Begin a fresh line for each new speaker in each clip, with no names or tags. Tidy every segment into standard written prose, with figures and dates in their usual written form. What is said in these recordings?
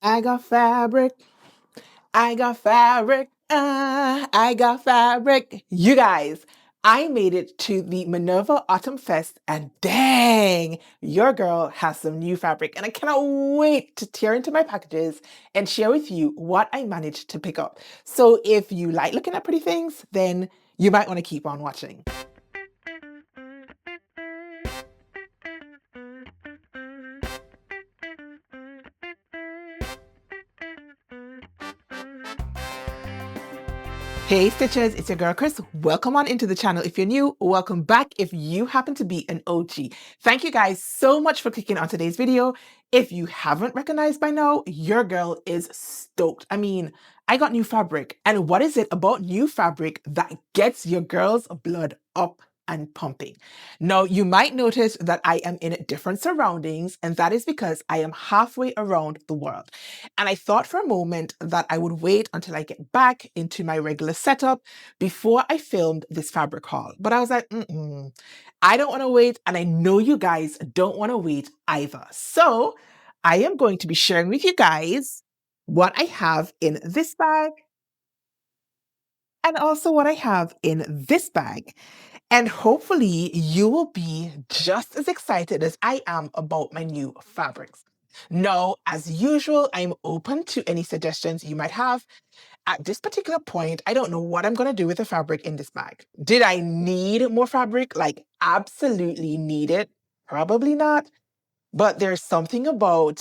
I got fabric. I got fabric. I got fabric. You guys, I made it to the Minerva Autumn Fest, and dang, your girl has some new fabric. And I cannot wait to tear into my packages and share with you what I managed to pick up. So if you like looking at pretty things, then you might want to keep on watching. Hey Stitchers, it's your girl Chris. Welcome on into the channel. If you're new, welcome back. If you happen to be an OG, thank you guys so much for clicking on today's video. If you haven't recognized by now, your girl is stoked. I mean, I got new fabric. And what is it about new fabric that gets your girl's blood up and pumping? Now, you might notice that I am in different surroundings, and that is because I am halfway around the world. And I thought for a moment that I would wait until I get back into my regular setup before I filmed this fabric haul. But I was like, I don't want to wait, and I know you guys don't want to wait either. So I am going to be sharing with you guys what I have in this bag and also what I have in this bag. And hopefully you will be just as excited as I am about my new fabrics. Now, as usual, I'm open to any suggestions you might have. At this particular point, I don't know what I'm going to do with the fabric in this bag. Did I need more fabric? Like, absolutely need it? Probably not. But there's something about,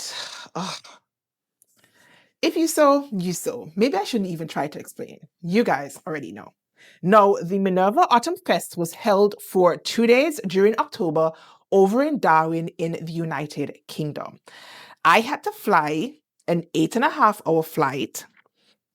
if you sew, you sew. Maybe I shouldn't even try to explain. You guys already know. No, the Minerva Autumn Fest was held for 2 days during October over in Darwin in the United Kingdom. I had to fly an 8.5 hour flight,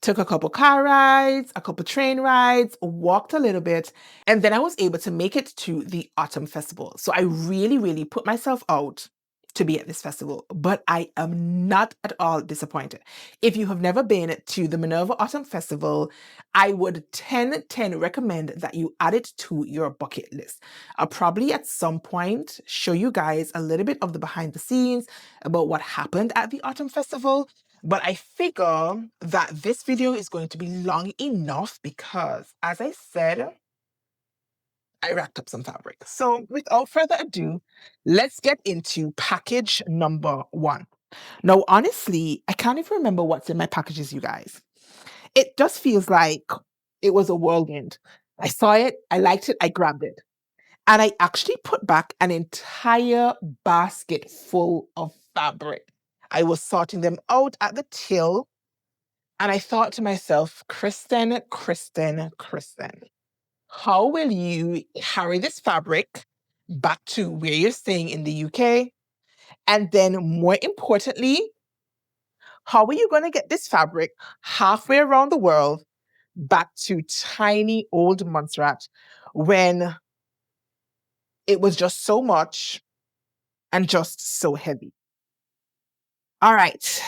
took a couple car rides, a couple train rides, walked a little bit, and then I was able to make it to the Autumn Festival. So I really put myself out to be at this festival, but I am not at all disappointed. If you have never been to the Minerva Autumn Festival, I would 10 recommend that you add it to your bucket list. I'll probably at some point show you guys a little bit of the behind the scenes about what happened at the Autumn Festival, but I figure that this video is going to be long enough because, as I said, I racked up some fabric. So without further ado, let's get into package number 1. Now, honestly, I can't even remember what's in my packages, you guys. It just feels like it was a whirlwind. I saw it, I liked it, I grabbed it. And I actually put back an entire basket full of fabric. I was sorting them out at the till, and I thought to myself, Kristen, how will you carry this fabric back to where you're staying in the UK? And then, more importantly, how are you going to get this fabric halfway around the world back to tiny old Montserrat when it was just so much and just so heavy? All right.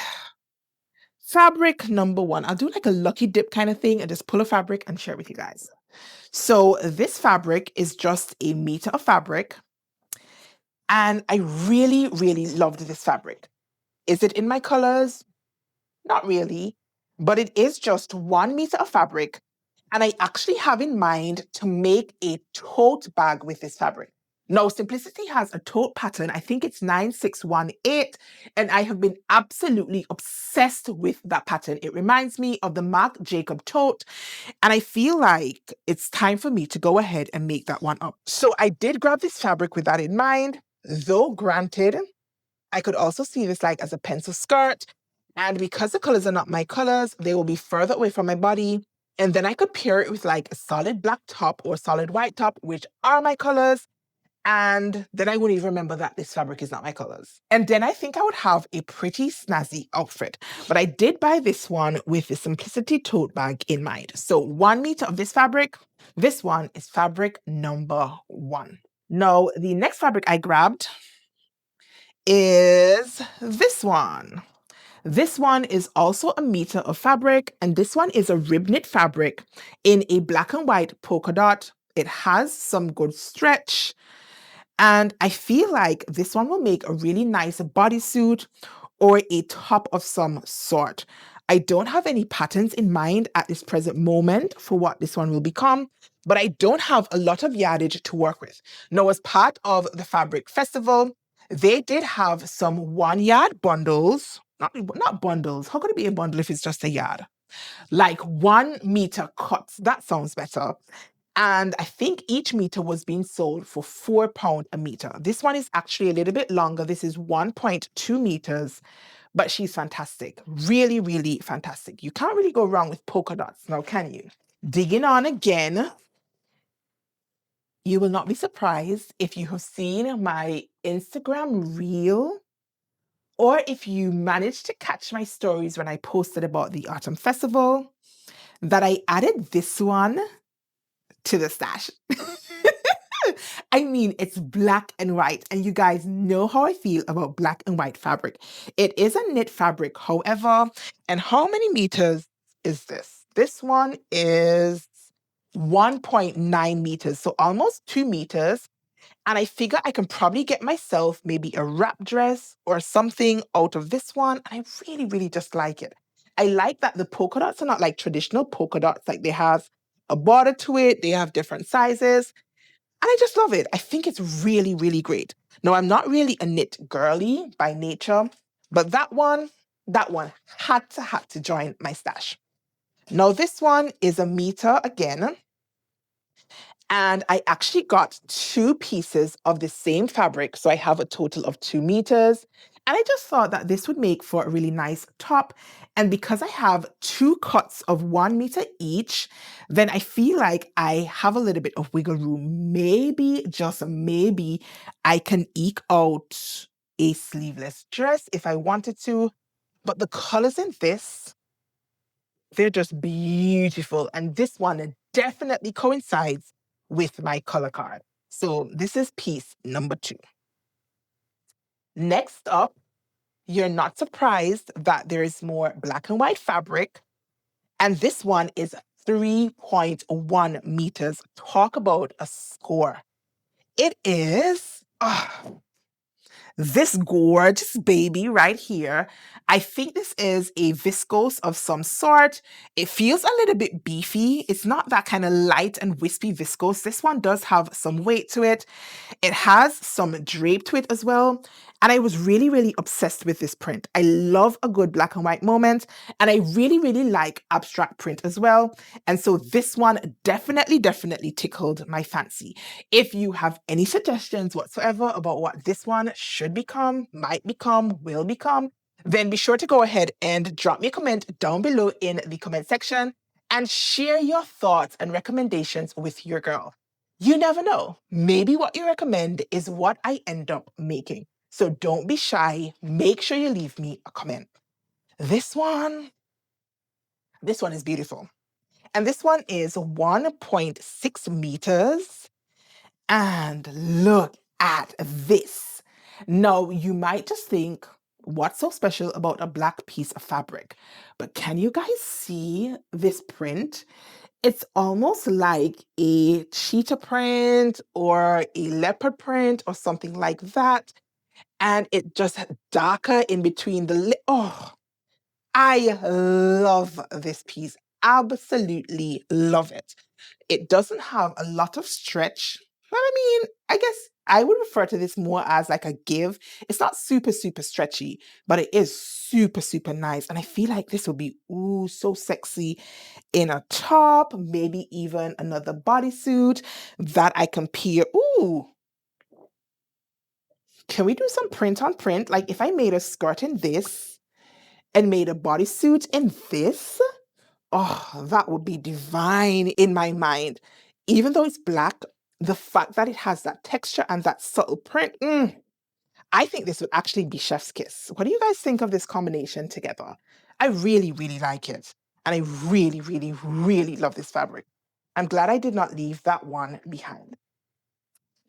Fabric number 1. I'll do like a lucky dip kind of thing and just pull a fabric and share it with you guys. So this fabric is just a meter of fabric. And I really loved this fabric. Is it in my colors? Not really, but it is just 1 meter of fabric. And I actually have in mind to make a tote bag with this fabric. Now, Simplicity has a tote pattern. I think it's 9618, and I have been absolutely obsessed with that pattern. It reminds me of the Marc Jacob tote, and I feel like it's time for me to go ahead and make that one up. So I did grab this fabric with that in mind, though granted, I could also see this like as a pencil skirt, and because the colors are not my colors, they will be further away from my body. And then I could pair it with like a solid black top or solid white top, which are my colors. And then I wouldn't even remember that this fabric is not my colors. And then I think I would have a pretty snazzy outfit. But I did buy this one with the Simplicity tote bag in mind. So 1 meter of this fabric. This one is fabric number 1. Now, the next fabric I grabbed is this one. This one is also a meter of fabric, and this one is a rib knit fabric in a black and white polka dot. It has some good stretch, and I feel like this one will make a really nice bodysuit or a top of some sort. I don't have any patterns in mind at this present moment for what this one will become, but I don't have a lot of yardage to work with. Now, as part of the Fabric Festival, they did have some 1 yard bundles, not bundles. How could it be a bundle if it's just a yard? Like 1 meter cuts. That sounds better. And I think each meter was being sold for £4 a meter. This one is actually a little bit longer. This is 1.2 meters, but she's fantastic. Really, really fantastic. You can't really go wrong with polka dots now, can you? Digging on again, you will not be surprised if you have seen my Instagram reel or if you managed to catch my stories when I posted about the Autumn Festival that I added this one to the stash. I mean, it's black and white, and you guys know how I feel about black and white fabric. It is a knit fabric, however, and how many meters is this? This one is 1.9 meters, so almost 2 meters. And I figure I can probably get myself maybe a wrap dress or something out of this one. And I really, really just like it. I like that the polka dots are not like traditional polka dots, like they have a border to it, they have different sizes. And I just love it. I think it's really, really great. Now, I'm not really a knit girly by nature, but that one had to join my stash. Now, this one is a meter again. And I actually got 2 pieces of the same fabric. So I have a total of 2 meters. And I just thought that this would make for a really nice top. And because I have 2 cuts of 1 meter each, then I feel like I have a little bit of wiggle room. Maybe, just maybe, I can eke out a sleeveless dress if I wanted to. But the colors in this, they're just beautiful. And this one definitely coincides with my color card. So this is piece number 2. Next up, you're not surprised that there is more black and white fabric. And this one is 3.1 meters. Talk about a score. It is this gorgeous baby right here. I think this is a viscose of some sort. It feels a little bit beefy. It's not that kind of light and wispy viscose. This one does have some weight to it. It has some drape to it as well. And I was really, really obsessed with this print. I love a good black and white moment. And I really, really like abstract print as well. And so this one definitely, definitely tickled my fancy. If you have any suggestions whatsoever about what this one should become, might become, will become, then be sure to go ahead and drop me a comment down below in the comment section and share your thoughts and recommendations with your girl. You never know. Maybe what you recommend is what I end up making. So don't be shy. Make sure you leave me a comment. This one is beautiful. And this one is 1.6 meters. And look at this. Now, you might just think, what's so special about a black piece of fabric? But can you guys see this print? It's almost like a cheetah print or a leopard print or something like that. And it just darker in between the oh, I love this piece. Absolutely love it. It doesn't have a lot of stretch, but I mean, I guess I would refer to this more as like a give. It's not super, super stretchy, but it is super, super nice. And I feel like this will be, ooh, so sexy in a top, maybe even another bodysuit that I can pair. Ooh, can we do some print on print? Like if I made a skirt in this and made a bodysuit in this, oh, that would be divine in my mind. Even though it's black, the fact that it has that texture and that subtle print, I think this would actually be chef's kiss. What do you guys think of this combination together? I really, really like it. And I really, really, really love this fabric. I'm glad I did not leave that one behind.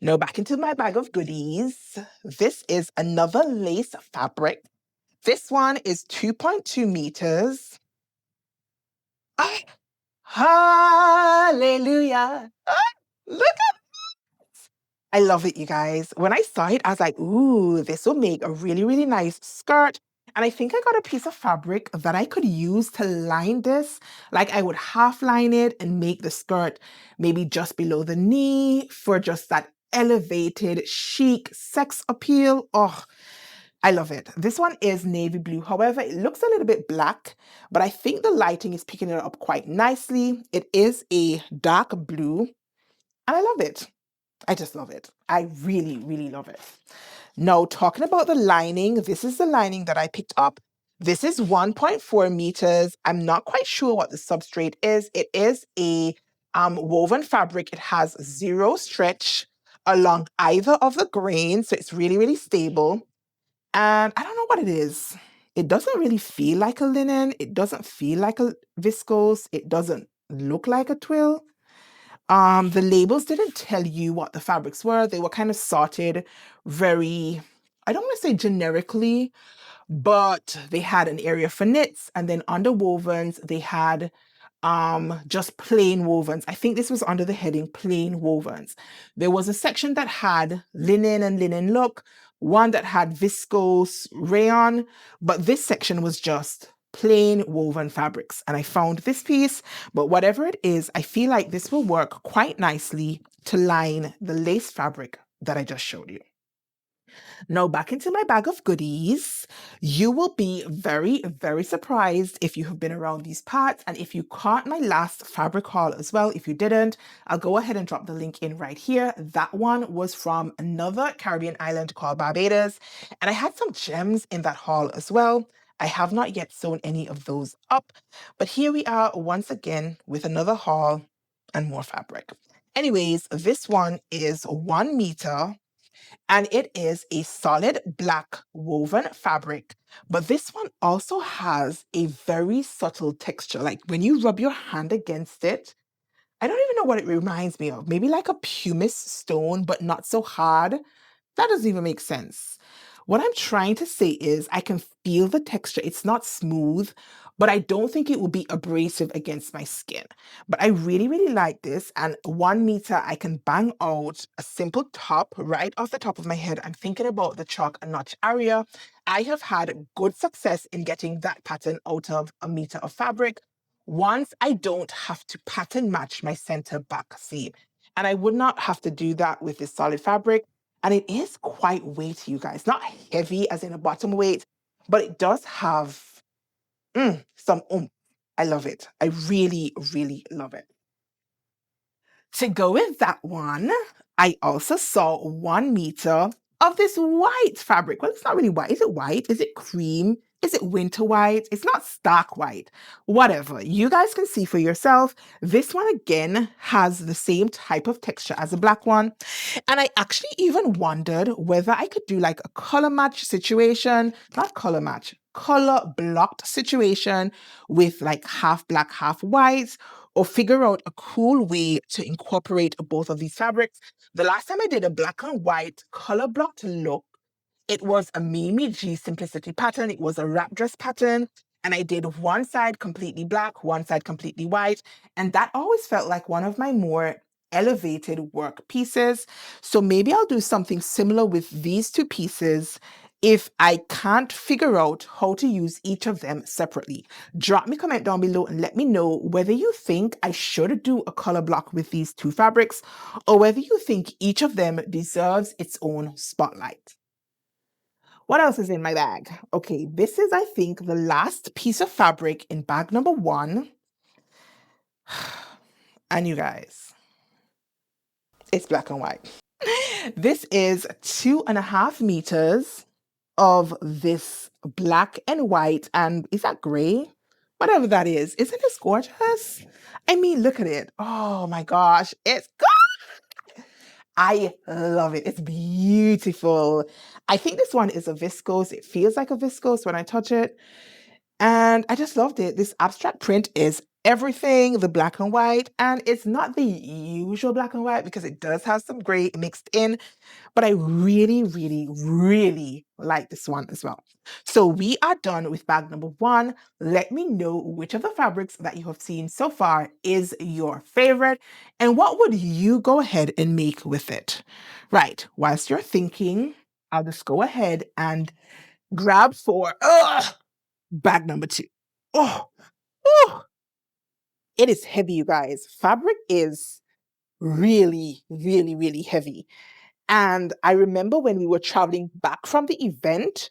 Now back into my bag of goodies. This is another lace fabric. This one is 2.2 meters. Ah, hallelujah. Ah, look at I love it, you guys. When I saw it, I was like, ooh, this will make a really, really nice skirt. And I think I got a piece of fabric that I could use to line this. Like I would half line it and make the skirt maybe just below the knee for just that elevated chic sex appeal. Oh, I love it. This one is navy blue. However, it looks a little bit black, but I think the lighting is picking it up quite nicely. It is a dark blue, and I love it. I just love it. I really, really love it. Now, talking about the lining, this is the lining that I picked up. This is 1.4 meters. I'm not quite sure what the substrate is. It is a woven fabric. It has zero stretch along either of the grains, so it's really, really stable. And I don't know what it is. It doesn't really feel like a linen. It doesn't feel like a viscose. It doesn't look like a twill. The labels didn't tell you what the fabrics were. They were kind of sorted very, I don't want to say generically, but they had an area for knits, and then under wovens, they had just plain wovens. I think this was under the heading plain wovens. There was a section that had linen and linen look, one that had viscose rayon, but this section was just plain woven fabrics. And I found this piece, but whatever it is, I feel like this will work quite nicely to line the lace fabric that I just showed you. Now, back into my bag of goodies. You will be very, very surprised if you have been around these parts. And if you caught my last fabric haul as well, if you didn't, I'll go ahead and drop the link in right here. That one was from another Caribbean island called Barbados. And I had some gems in that haul as well. I have not yet sewn any of those up, but here we are once again with another haul and more fabric. Anyways, this one is 1 meter and it is a solid black woven fabric. But this one also has a very subtle texture. Like when you rub your hand against it, I don't even know what it reminds me of. Maybe like a pumice stone, but not so hard. That doesn't even make sense. What I'm trying to say is I can feel the texture. It's not smooth, but I don't think it will be abrasive against my skin. But I really, really like this. And 1 meter, I can bang out a simple top right off the top of my head. I'm thinking about the chalk and notch area. I have had good success in getting that pattern out of 1 meter of fabric once I don't have to pattern match my center back seam. And I would not have to do that with this solid fabric. And it is quite weighty, you guys. Not heavy as in a bottom weight, but it does have some oomph. I love it. I really, really love it. To go with that one, I also saw 1 meter of this white fabric. Well, it's not really white. Is it white? Is it cream? Is it winter white? It's not stark white. Whatever. You guys can see for yourself. This one again has the same type of texture as the black one. And I actually even wondered whether I could do like a color match situation, not color match, color blocked situation with like half black, half white, or figure out a cool way to incorporate both of these fabrics. The last time I did a black and white color blocked look, it was a Mimi G simplicity pattern. It was a wrap dress pattern. And I did one side completely black, one side completely white. And that always felt like one of my more elevated work pieces. So maybe I'll do something similar with these two pieces if I can't figure out how to use each of them separately. Drop me a comment down below and let me know whether you think I should do a color block with these two fabrics or whether you think each of them deserves its own spotlight. What else is in my bag? Okay, this is, I think, the last piece of fabric in bag number 1. And you guys, it's black and white. This is 2.5 meters of this black and white, and is that gray? Whatever that is. Isn't this gorgeous? I mean, look at it. Oh my gosh, it's gorgeous. I love it. It's beautiful. I think this one is a viscose. It feels like a viscose when I touch it. And I just loved it. This abstract print is everything, the black and white, and it's not the usual black and white because it does have some gray mixed in, but I really, really, really like this one as well. So we are done with bag number 1. Let me know which of the fabrics that you have seen so far is your favorite and what would you go ahead and make with it. Right, whilst you're thinking, I'll just go ahead and grab for bag number 2. Oh, oh, it is heavy, you guys. Fabric is really, really, really heavy. And I remember when we were traveling back from the event,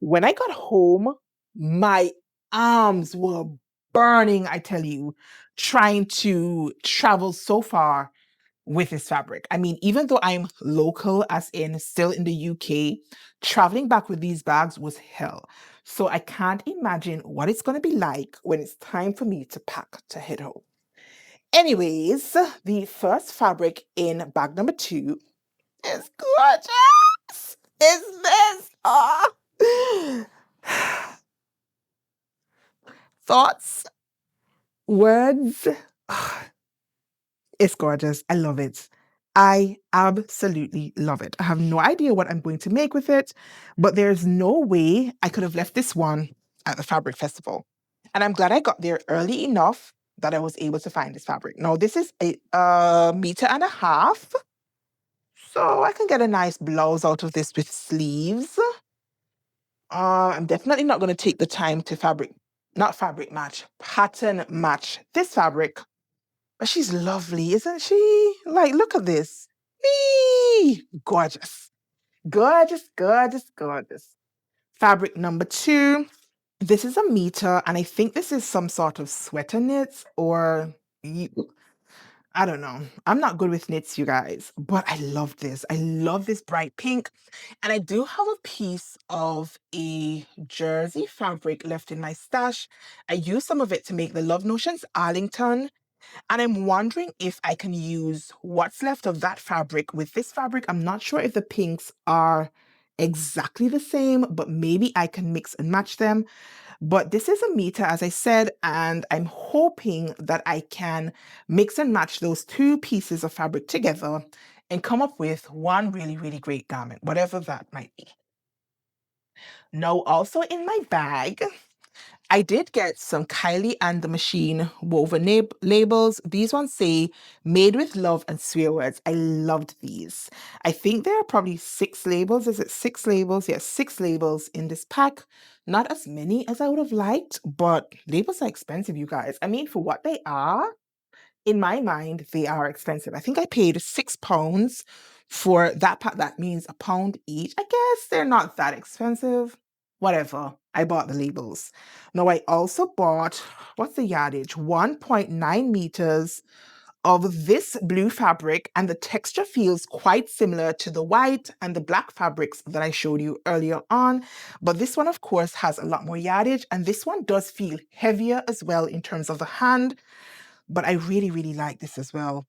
when I got home, my arms were burning, I tell you, trying to travel so far with this fabric. I mean, even though I'm local, as in still in the UK, traveling back with these bags was hell. So I can't imagine what it's going to be like when it's time for me to pack to head home. Anyways, the first fabric in bag number 2 is gorgeous. Is this? Oh. Thoughts? Words? It's gorgeous. I love it. I absolutely love it. I have no idea what I'm going to make with it, but there's no way I could have left this one at the fabric festival. And I'm glad I got there early enough that I was able to find this fabric. Now, this is a meter and a half, so I can get a nice blouse out of this with sleeves. I'm definitely not going to take the time to pattern match this fabric. But she's lovely, isn't she? Like, look at this. Eee! Gorgeous. Gorgeous, gorgeous, gorgeous. Fabric number 2. This is a meter, and I think this is some sort of sweater knits or I don't know. I'm not good with knits, you guys, but I love this. I love this bright pink. And I do have a piece of a jersey fabric left in my stash. I used some of it to make the Love Notions Arlington. And I'm wondering if I can use what's left of that fabric with this fabric. I'm not sure if the pinks are exactly the same, but maybe I can mix and match them. But this is a meter, as I said, and I'm hoping that I can mix and match those 2 pieces of fabric together and come up with one really, really great garment, whatever that might be. Now, also in my bag, I did get some Kylie and the Machine woven labels. These ones say made with love and swear words. I loved these. I think there are probably 6 labels. Is it 6 labels? Yes, 6 labels in this pack. Not as many as I would have liked, but labels are expensive, you guys. I mean, for what they are, in my mind, they are expensive. I think I paid £6 for that pack. That means £1 each. I guess they're not that expensive. Whatever. I bought the labels. Now, I also bought, what's the yardage? 1.9 meters of this blue fabric, and the texture feels quite similar to the white and the black fabrics that I showed you earlier on. But this one, of course, has a lot more yardage, and this one does feel heavier as well in terms of the hand. But I really, really like this as well.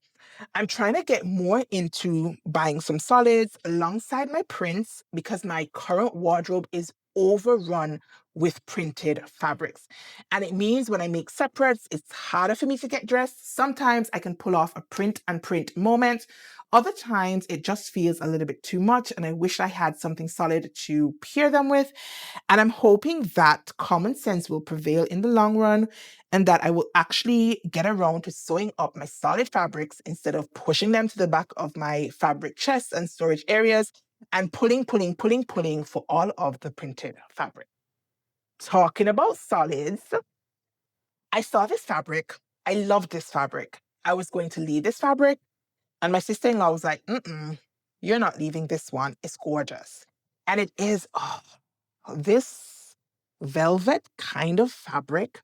I'm trying to get more into buying some solids alongside my prints because my current wardrobe is overrun with printed fabrics. And it means when I make separates, it's harder for me to get dressed. Sometimes I can pull off a print and print moment. Other times it just feels a little bit too much, and I wish I had something solid to pair them with. And I'm hoping that common sense will prevail in the long run and that I will actually get around to sewing up my solid fabrics instead of pushing them to the back of my fabric chests and storage areas and pulling for all of the printed fabric. Talking about solids, I saw this fabric. I love this fabric. I was going to leave this fabric, and my sister-in-law was like, you're not leaving this one. It's gorgeous. And it is, this velvet kind of fabric.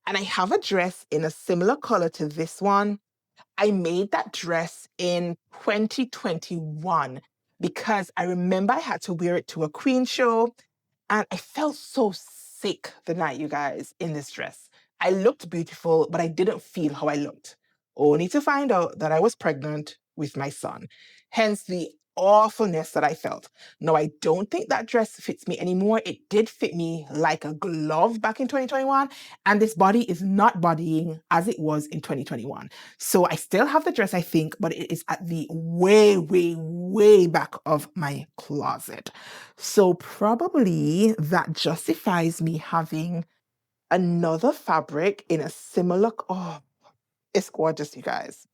And I have a dress in a similar color to this one. I made that dress in 2021 because I remember I had to wear it to a Queen show, and I felt so sick the night, you guys, in this dress. I looked beautiful, but I didn't feel how I looked. Only to find out that I was pregnant with my son. Hence the awfulness that I felt. No, I don't think that dress fits me anymore. It did fit me like a glove back in 2021, and this body is not bodying as it was in 2021. So I still have the dress, I think, but it is at the way, way, way back of my closet. So probably that justifies me having another fabric in a similar, oh, it's gorgeous, you guys.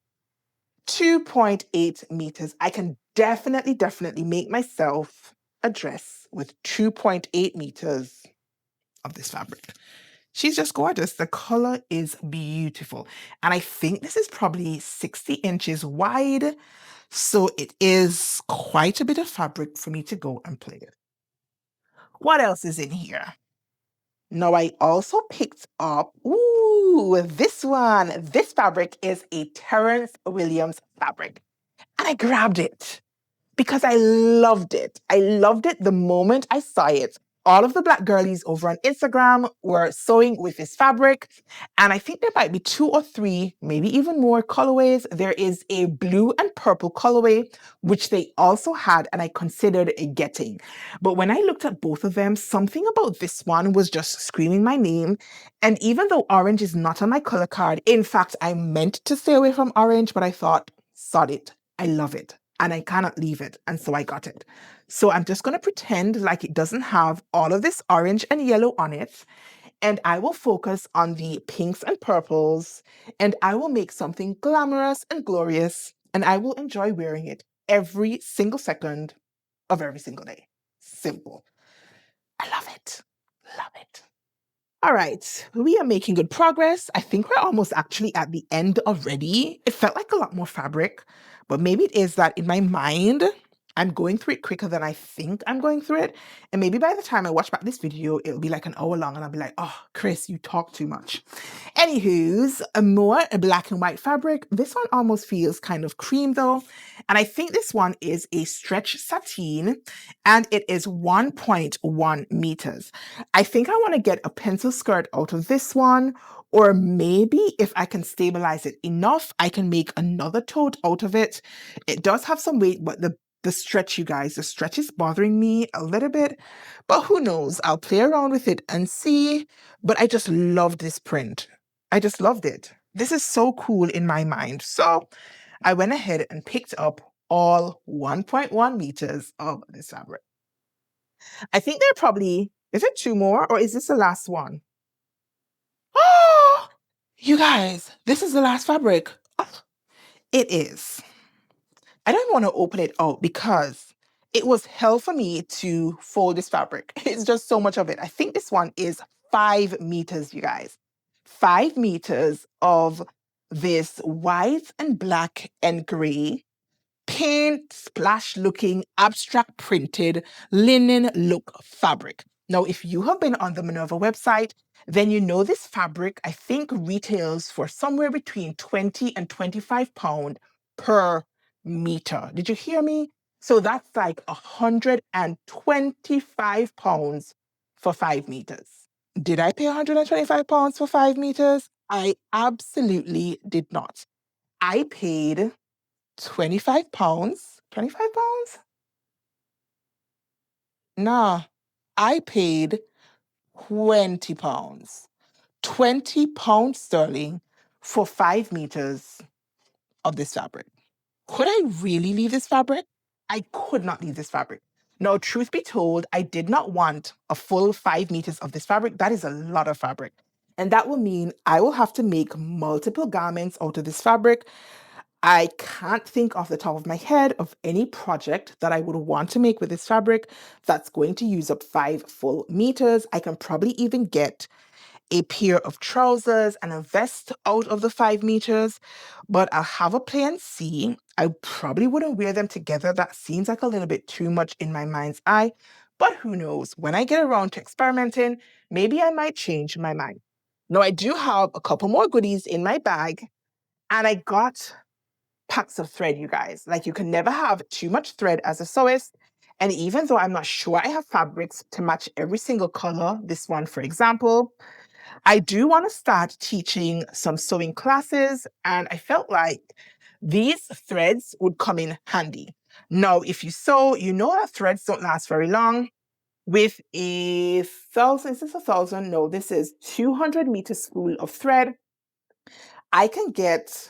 2.8 meters. I can definitely make myself a dress with 2.8 meters of this fabric. She's just gorgeous. The color is beautiful. And I think this is probably 60 inches wide. So it is quite a bit of fabric for me to go and play with. What else is in here? Now I also picked up, this one. This fabric is a Terrence Williams fabric. And I grabbed it because I loved it. I loved it the moment I saw it. All of the Black girlies over on Instagram were sewing with this fabric. And I think there might be 2 or 3, maybe even more colorways. There is a blue and purple colorway, which they also had, and I considered getting. But when I looked at both of them, something about this one was just screaming my name. And even though orange is not on my color card, in fact, I meant to stay away from orange, but I thought, sod it. I love it and I cannot leave it. And so I got it. So I'm just going to pretend like it doesn't have all of this orange and yellow on it. And I will focus on the pinks and purples. And I will make something glamorous and glorious. And I will enjoy wearing it every single second of every single day. Simple. I love it. Love it. All right, we are making good progress. I think we're almost actually at the end already. It felt like a lot more fabric, but maybe it is that in my mind, I'm going through it quicker than I think I'm going through it. And maybe by the time I watch back this video, it'll be like an hour long and I'll be like, oh, Chris, you talk too much. Anywho's, a more black and white fabric. This one almost feels kind of cream though. And I think this one is a stretch sateen and it is 1.1 meters. I think I want to get a pencil skirt out of this one, or maybe if I can stabilize it enough, I can make another tote out of it. It does have some weight, but the stretch, you guys, the stretch is bothering me a little bit, but who knows? I'll play around with it and see. But I just loved this print. I just loved it. This is so cool in my mind. So I went ahead and picked up all 1.1 meters of this fabric. I think there are probably, is it 2 more or is this the last one? Oh, you guys, this is the last fabric. Oh, it is. I don't want to open it out because it was hell for me to fold this fabric. It's just so much of it. I think this one is 5 meters, you guys. 5 meters of this white and black and gray paint splash looking abstract printed linen look fabric. Now, if you have been on the Minerva website, then you know this fabric, I think, retails for somewhere between 20 and 25 pounds per meter. Did you hear me? So that's like 125 pounds for 5 meters. Did I pay 125 pounds for 5 meters? I absolutely did not. I paid 25 pounds. 25 pounds? Nah, I paid 20 pounds. 20 pounds sterling for 5 meters of this fabric. Could I really leave this fabric? I could not leave this fabric. Now, truth be told, I did not want a full 5 meters of this fabric. That is a lot of fabric. And that will mean I will have to make multiple garments out of this fabric. I can't think off the top of my head of any project that I would want to make with this fabric that's going to use up 5 full meters. I can probably even get a pair of trousers and a vest out of the 5 meters, but I'll have a plan C. I probably wouldn't wear them together. That seems like a little bit too much in my mind's eye, but who knows? When I get around to experimenting, maybe I might change my mind. Now, I do have a couple more goodies in my bag, and I got packs of thread, you guys. Like, you can never have too much thread as a sewist. And even though I'm not sure I have fabrics to match every single color, this one, for example, I do want to start teaching some sewing classes. And I felt like these threads would come in handy. Now, if you sew, you know that threads don't last very long. With a 1,000, is this 1,000? No, this is 200 meter spool of thread. I can get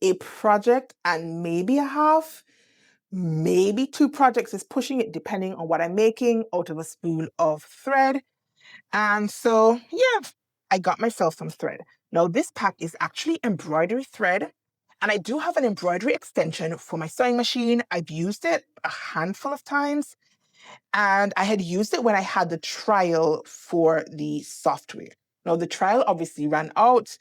a project and maybe a half, maybe 2 projects is pushing it depending on what I'm making out of a spool of thread. And so, yeah, I got myself some thread. Now, this pack is actually embroidery thread. And I do have an embroidery extension for my sewing machine. I've used it a handful of times. And I had used it when I had the trial for the software. Now, the trial obviously ran out,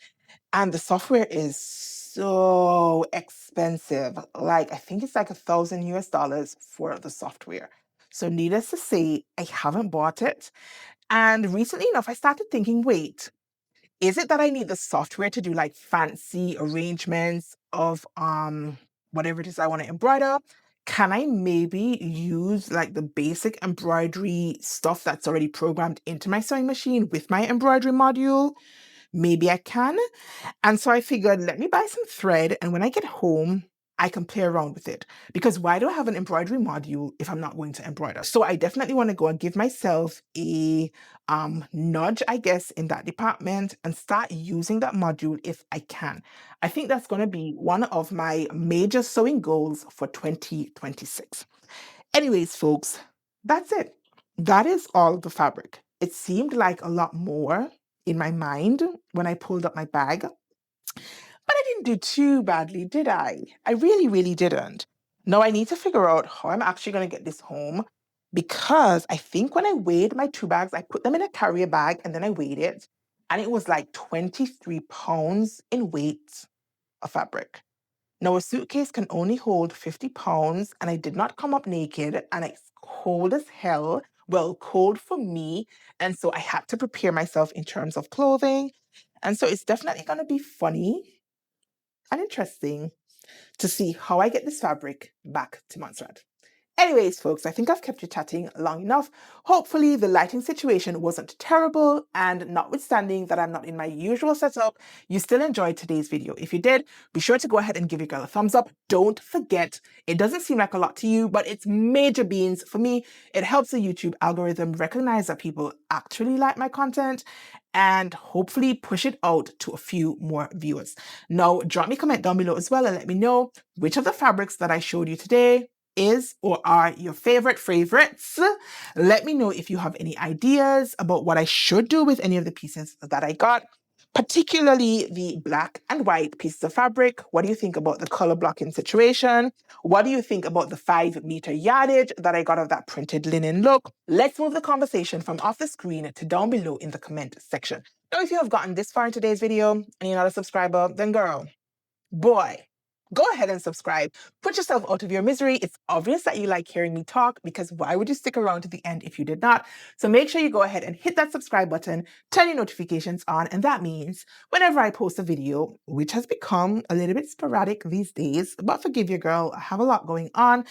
and the software is so expensive. Like, I think it's like $1,000 for the software. So, needless to say, I haven't bought it. And recently enough, I started thinking, wait, is it that I need the software to do like fancy arrangements of whatever it is I want to embroider? Can I maybe use like the basic embroidery stuff that's already programmed into my sewing machine with my embroidery module? Maybe I can. And so I figured, let me buy some thread, and when I get home, I can play around with it. Because why do I have an embroidery module if I'm not going to embroider? So I definitely want to go and give myself a nudge, I guess, in that department and start using that module if I can. I think that's going to be one of my major sewing goals for 2026. Anyways, folks, that's it. That is all the fabric. It seemed like a lot more in my mind when I pulled up my bag, but I didn't do too badly, did I? I really, really didn't. Now I need to figure out how I'm actually going to get this home, because I think when I weighed my 2 bags, I put them in a carrier bag and then I weighed it, and it was like 23 pounds in weight of fabric. Now, a suitcase can only hold 50 pounds, and I did not come up naked, and it's cold as hell. Well, cold for me. And so I had to prepare myself in terms of clothing. And so it's definitely going to be funny and interesting to see how I get this fabric back to Montserrat. Anyways, folks, I think I've kept you chatting long enough. Hopefully the lighting situation wasn't terrible, and notwithstanding that I'm not in my usual setup, you still enjoyed today's video. If you did, be sure to go ahead and give your girl a thumbs up. Don't forget, it doesn't seem like a lot to you, but it's major beans for me. It helps the YouTube algorithm recognize that people actually like my content and hopefully push it out to a few more viewers. Now, drop me a comment down below as well and let me know which of the fabrics that I showed you today is or are your favorites. Let me know if you have any ideas about what I should do with any of the pieces that I got, particularly the black and white pieces of fabric. What do you think about the color blocking situation? What do you think about the 5-meter yardage that I got of that printed linen look? Let's move the conversation from off the screen to down below in the comment section. Now, if you have gotten this far in today's video and you're not a subscriber, then girl, boy, go ahead and subscribe. Put yourself out of your misery. It's obvious that you like hearing me talk, because why would you stick around to the end if you did not? So make sure you go ahead and hit that subscribe button, turn your notifications on, and that means whenever I post a video, which has become a little bit sporadic these days, but forgive your girl, I have a lot going on.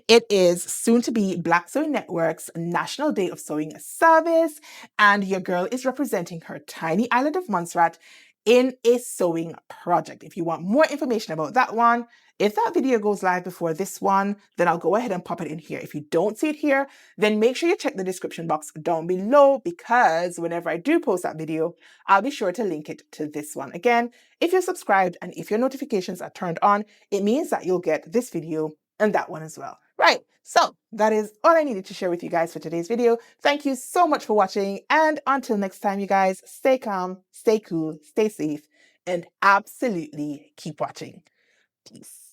It is soon to be Black Sewing Network's National Day of Sewing service, and your girl is representing her tiny island of Montserrat in a sewing project. If you want more information about that one, if that video goes live before this one, then I'll go ahead and pop it in here. If you don't see it here, then make sure you check the description box down below, because whenever I do post that video, I'll be sure to link it to this one. Again, if you're subscribed and if your notifications are turned on, it means that you'll get this video and that one as well. Right, so that is all I needed to share with you guys for today's video. Thank you so much for watching, and until next time, you guys, stay calm, stay cool, stay safe, and absolutely keep watching. Peace.